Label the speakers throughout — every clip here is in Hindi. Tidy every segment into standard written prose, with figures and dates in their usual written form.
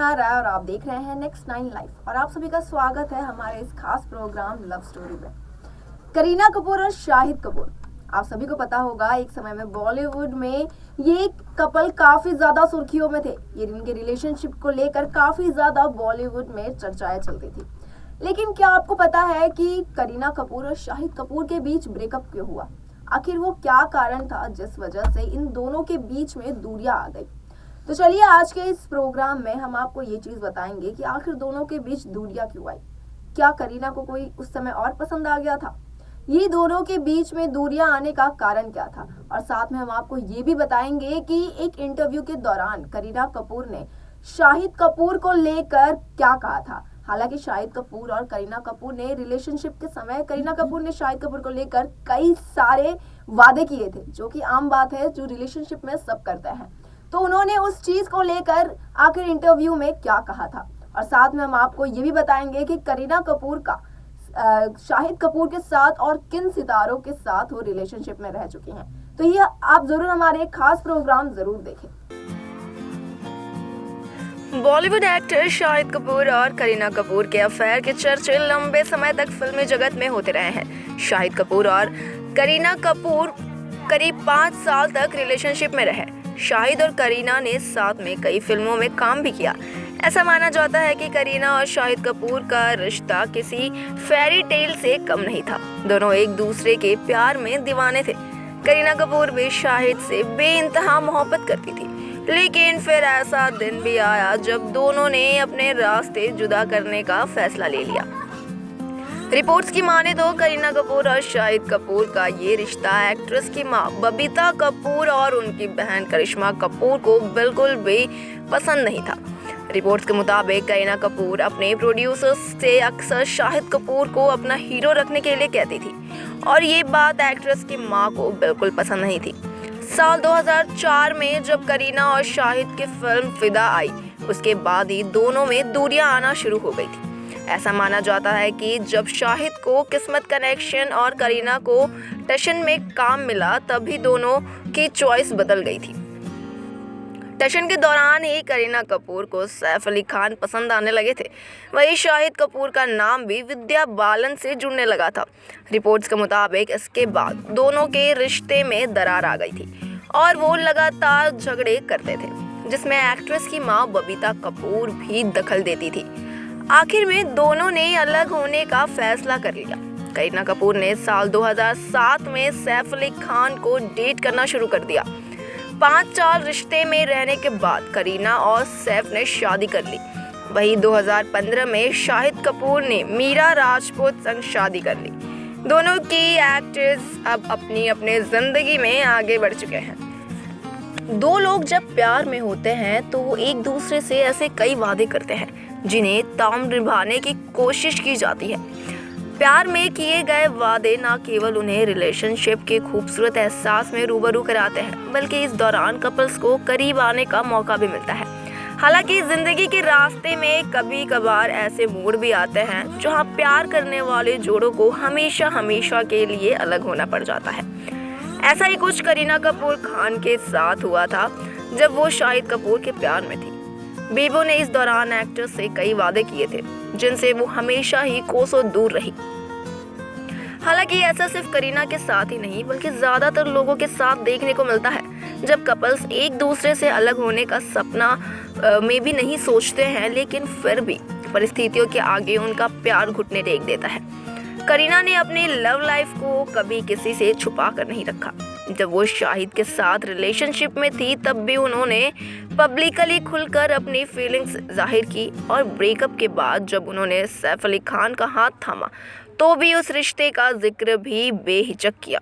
Speaker 1: निहार राय और आप देख रहे हैं नेक्स्ट 9 लाइफ और आप सभी का स्वागत है हमारे इस खास प्रोग्राम लव स्टोरी में। करीना कपूर और शाहिद कपूर, आप सभी को पता होगा एक समय में बॉलीवुड में ये कपल काफी ज्यादा सुर्खियों में थे। ये इनके रिलेशनशिप को लेकर काफी ज्यादा बॉलीवुड में चर्चाएं चलती थी। लेकिन क्या आपको पता है कि करीना कपूर और शाहिद कपूर के बीच ब्रेकअप क्यों हुआ? आखिर वो क्या कारण था जिस वजह से इन दोनों के बीच में दूरियां आ गई? तो चलिए आज के इस प्रोग्राम में हम आपको ये चीज बताएंगे कि आखिर दोनों के बीच दूरियां क्यों आई। क्या करीना को कोई उस समय और पसंद आ गया था? ये दोनों के बीच में दूरियां आने का कारण क्या था? और साथ में हम आपको ये भी बताएंगे कि एक इंटरव्यू के दौरान करीना कपूर ने शाहिद कपूर को लेकर क्या कहा था। हालांकि शाहिद कपूर और करीना कपूर ने रिलेशनशिप के समय करीना कपूर ने शाहिद कपूर को लेकर कई सारे वादे किए थे, जो कि आम बात है, जो रिलेशनशिप में सब करते हैं। तो उन्होंने उस चीज को लेकर आखिर इंटरव्यू में क्या कहा था, और साथ में हम आपको ये भी बताएंगे कि करीना कपूर का शाहिद कपूर के साथ और किन सितारों के साथ वो रिलेशनशिप में रह चुकी हैं। तो ये आप जरूर हमारे खास प्रोग्राम जरूर देखें।
Speaker 2: बॉलीवुड एक्टर शाहिद कपूर और करीना कपूर के अफेयर के चर्चे लंबे समय तक फिल्मी जगत में होते रहे हैं। शाहिद कपूर और करीना कपूर करीब 5 साल तक रिलेशनशिप में रहे। शाहिद और करीना ने साथ में कई फिल्मों में काम भी किया। ऐसा माना जाता है कि करीना और शाहिद कपूर का रिश्ता किसी फेरी टेल से कम नहीं था। दोनों एक दूसरे के प्यार में दीवाने थे। करीना कपूर भी शाहिद से बेइंतहा मोहब्बत करती थी, लेकिन फिर ऐसा दिन भी आया जब दोनों ने अपने रास्ते जुदा करने का फैसला ले लिया। रिपोर्ट्स की माने तो करीना कपूर और शाहिद कपूर का ये रिश्ता एक्ट्रेस की मां बबीता कपूर और उनकी बहन करिश्मा कपूर को बिल्कुल भी पसंद नहीं था। रिपोर्ट्स के मुताबिक करीना कपूर अपने प्रोड्यूसर्स से अक्सर शाहिद कपूर को अपना हीरो रखने के लिए कहती थी, और ये बात एक्ट्रेस की मां को बिल्कुल पसंद नहीं थी। साल 2004 में जब करीना और शाहिद की फिल्म फिदा आई, उसके बाद ही दोनों में दूरियां आना शुरू हो गई थी। ऐसा माना जाता है कि जब शाहिद को किस्मत कनेक्शन और करीना को टशन में काम मिला, तभी दोनों की चॉइस बदल गई थी। टशन के दौरान ही करीना कपूर को सैफ अली खान पसंद आने लगे थे। वहीं शाहिद कपूर का नाम भी विद्या बालन से जुड़ने लगा था। रिपोर्ट्स के मुताबिक इसके बाद दोनों के रिश्ते में दरार आ गई थी और वो लगातार झगड़े करते थे, जिसमें एक्ट्रेस की मां बबीता कपूर भी दखल देती थी। आखिर में दोनों ने अलग होने का फैसला कर लिया। करीना कपूर ने साल 2007 में सैफ अली खान को डेट करना शुरू कर दिया। 5 साल रिश्ते में रहने के बाद करीना और सैफ ने शादी कर ली। वहीं 2015 में शाहिद कपूर ने मीरा राजपूत संग शादी कर ली। दोनों की एक्टर्स अब अपनी जिंदगी में आगे बढ़ चुके हैं। दो लोग जब प्यार में होते हैं तो वो एक दूसरे से ऐसे कई वादे करते हैं जिन्हें ताम निभाने की कोशिश की जाती है। प्यार में किए गए वादे न केवल उन्हें रिलेशनशिप के खूबसूरत एहसास में रूबरू कराते हैं, बल्कि इस दौरान कपल्स को करीब आने का मौका भी मिलता है। हालांकि जिंदगी के रास्ते में कभी कभार ऐसे मोड़ भी आते हैं जहां प्यार करने वाले जोड़ों को हमेशा के लिए अलग होना पड़ जाता है। ऐसा ही कुछ करीना कपूर खान के साथ हुआ था जब वो शाहिद कपूर के प्यार में थी। बीबो ने इस दौरान एक्टर से कई वादे किए थे जिनसे वो हमेशा ही कोसों दूर रही। हालांकि ऐसा सिर्फ करीना के साथ ही नहीं, बल्कि ज्यादातर लोगों के साथ देखने को मिलता है। जब कपल्स एक दूसरे से अलग होने का सपना में भी नहीं सोचते हैं, लेकिन फिर भी परिस्थितियों के आगे उनका प्यार घुटने टेक देता है। करीना ने अपनी लव लाइफ को कभी किसी से छुपा कर नहीं रखा। जब वो शाहिद के साथ रिलेशनशिप में थी, तब भी उन्होंने पब्लिकली खुलकर अपनी फीलिंग्स जाहिर की, और ब्रेकअप के बाद जब उन्होंने सैफ अली खान का हाथ थामा, तो भी उस रिश्ते का जिक्र भी बेहिचक किया।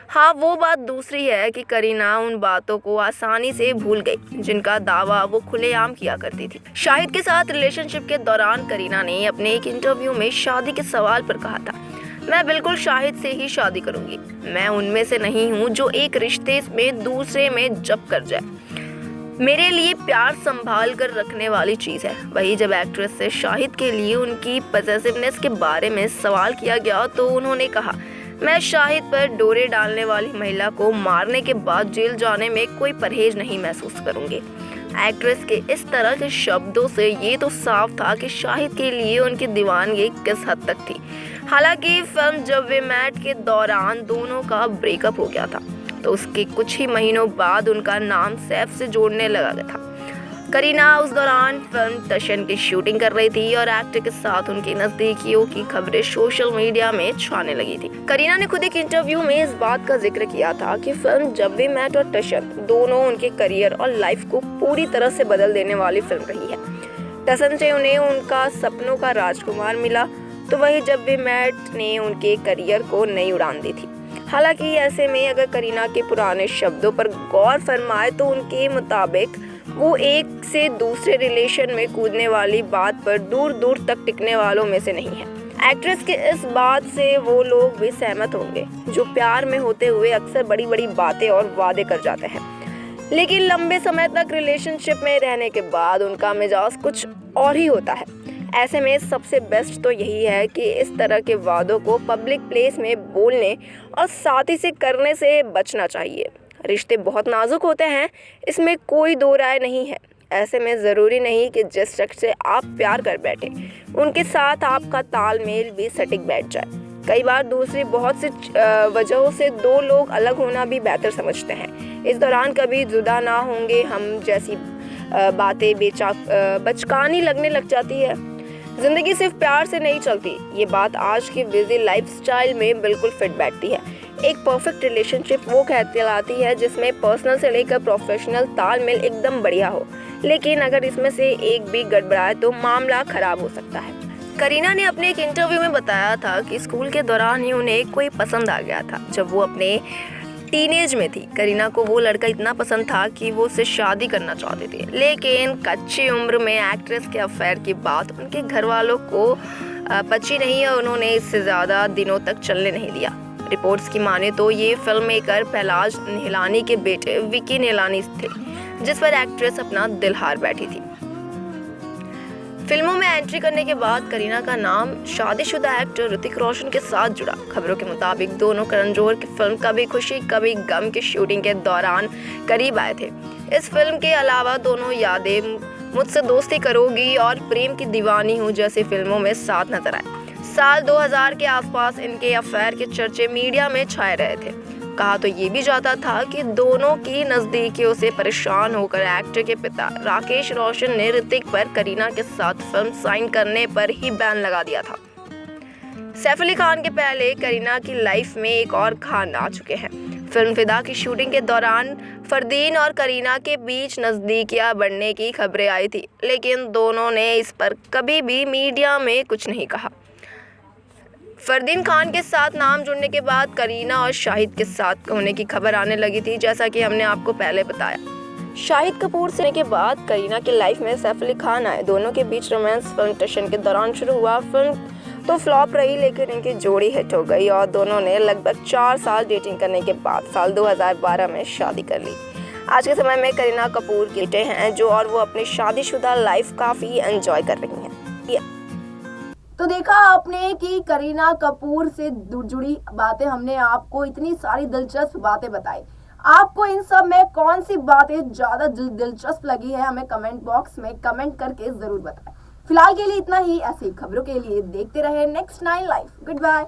Speaker 2: हाँ, वो बात दूसरी है कि करीना उन बातों को आसानी से भूल गई जिनका दावा वो खुलेआम किया करती थी। शाहिद के साथ रिलेशनशिप के दौरान करीना ने अपने एक इंटरव्यू में शादी के सवाल पर कहा था, मैं बिल्कुल शाहिद से ही शादी करूंगी। मैं उनमें से नहीं हूँ जो एक रिश्ते में दूसरे में जब कर जाए। मेरे लिए प्यार संभाल कर रखने वाली चीज़ है। वही जब एक्ट्रेस से शाहिद के लिए उनकी पॉसेसिवनेस के बारे में सवाल किया गया तो उन्होंने कहा, मैं शाहिद पर डोरे डालने वाली महिला को मारने के बाद जेल जाने में कोई परहेज नहीं महसूस करूंगी। एक्ट्रेस के इस तरह के शब्दों से ये तो साफ था कि शाहिद के लिए उनकी दीवानगी किस हद तक थी। हालांकि फिल्म जब वे मेट के दौरान दोनों का ब्रेकअप हो गया था तो उसके कुछ ही महीनों बाद उनका नाम सैफ से जोड़ने लगा था। करीना उस दौरान फिल्म टशन की शूटिंग कर रही थी और एक्टर के साथ उनकी नजदीकियों की खबरें सोशल मीडिया में छाने लगी थी। करीना ने खुद एक इंटरव्यू में इस बात का जिक्र किया था कि फिल्म जब वी मेट और टशन दोनों उनके करियर और लाइफ को पूरी तरह से बदल देने वाली फिल्म रही है। टशन से उन्हें उनका सपनों का राजकुमार मिला तो वही जब वी मेट ने उनके करियर को नई उड़ान दी थी। हालांकि ऐसे में अगर करीना के पुराने शब्दों पर गौर फरमाए तो उनके मुताबिक वो एक से दूसरे रिलेशन में कूदने वाली बात पर दूर दूर तक टिकने वालों में से नहीं है। एक्ट्रेस के इस बात से वो लोग भी सहमत होंगे जो प्यार में होते हुए अक्सर बड़ी बड़ी बातें और वादे कर जाते हैं, लेकिन लंबे समय तक रिलेशनशिप में रहने के बाद उनका मिजाज कुछ और ही होता है। ऐसे में सबसे बेस्ट तो यही है कि इस तरह के वादों को पब्लिक प्लेस में बोलने और साथ ही से करने से बचना चाहिए। रिश्ते बहुत नाजुक होते हैं, इसमें कोई दो राय नहीं है। ऐसे में ज़रूरी नहीं कि जिस शख्स से आप प्यार कर बैठे उनके साथ आपका तालमेल भी सटीक बैठ जाए। कई बार दूसरी बहुत सी वजहों से दो लोग अलग होना भी बेहतर समझते हैं। इस दौरान कभी जुदा ना होंगे हम जैसी बातें बचकानी लगने लग जाती है। जिंदगी सिर्फ प्यार से नहीं चलती, ये बात आज की बिजी लाइफस्टाइल में बिल्कुल फिट बैठती है। एक परफेक्ट रिलेशनशिप वो कहलाती है जिसमें पर्सनल से लेकर प्रोफेशनल तालमेल एकदम बढ़िया हो, लेकिन अगर इसमें से एक भी गड़बड़ाए तो मामला खराब हो सकता है। करीना ने अपने एक इंटरव्यू में बताया था कि स्कूल के दौरान ही उन्हें कोई पसंद आ गया था। जब वो अपने टीनेज में थी, करीना को वो लड़का इतना पसंद था कि वो उससे शादी करना चाहती थी, लेकिन कच्ची उम्र में एक्ट्रेस के अफेयर की बात उनके घर वालों को पची नहीं और उन्होंने इससे ज़्यादा दिनों तक चलने नहीं दिया। रिपोर्ट्स की माने तो ये फिल्म मेकर पहलाज निहलानी के बेटे विकी निहलानी थे, जिस पर एक्ट्रेस अपना दिल हार बैठी थी। फिल्मों में एंट्री करने के बाद करीना का नाम शादीशुदा एक्टर ऋतिक रोशन के साथ जुड़ा। खबरों के मुताबिक दोनों करण जौहर की फिल्म कभी खुशी कभी गम की शूटिंग के दौरान करीब आए थे। इस फिल्म के अलावा दोनों यादें, मुझसे दोस्ती करोगी और प्रेम की दीवानी हूँ जैसी फिल्मों में साथ नजर आए। साल 2000 के आसपास इनके अफेयर के चर्चे मीडिया में छाए रहे थे। कहा तो ये भी जाता था कि दोनों की नज़दीकियों से परेशान होकर एक्टर के पिता राकेश रोशन ने ऋतिक पर करीना के साथ फिल्म साइन करने पर ही बैन लगा दिया था। सैफ अली खान के पहले करीना की लाइफ में एक और खान आ चुके हैं। फिल्म फिदा की शूटिंग के दौरान फरदीन और करीना के बीच नज़दीकियां बढ़ने की खबरें आई थी, लेकिन दोनों ने इस पर कभी भी मीडिया में कुछ नहीं कहा। फरदीन खान के साथ नाम जुड़ने के बाद करीना और शाहिद के साथ होने की खबर आने लगी थी, जैसा कि हमने आपको पहले बताया। शाहिद कपूर से के बाद करीना की लाइफ में सैफ अली खान आए। दोनों के बीच रोमांस फिल्म टशन के दौरान शुरू हुआ। फिल्म तो फ्लॉप रही, लेकिन इनकी जोड़ी हिट हो गई और दोनों ने लगभग 4 साल डेटिंग करने के बाद साल 2012 में शादी कर ली। आज के समय में करीना कपूर के बेटे हैं जो और वो अपनी शादीशुदा लाइफ काफ़ी एंजॉय कर रही हैं।
Speaker 1: तो देखा आपने कि करीना कपूर से जुड़ी बातें हमने आपको इतनी सारी दिलचस्प बातें बताई। आपको इन सब में कौन सी बातें ज्यादा दिलचस्प लगी है हमें कमेंट बॉक्स में कमेंट करके जरूर बताएं। फिलहाल के लिए इतना ही। ऐसी खबरों के लिए देखते रहे नेक्स्ट 9 लाइफ। Good bye.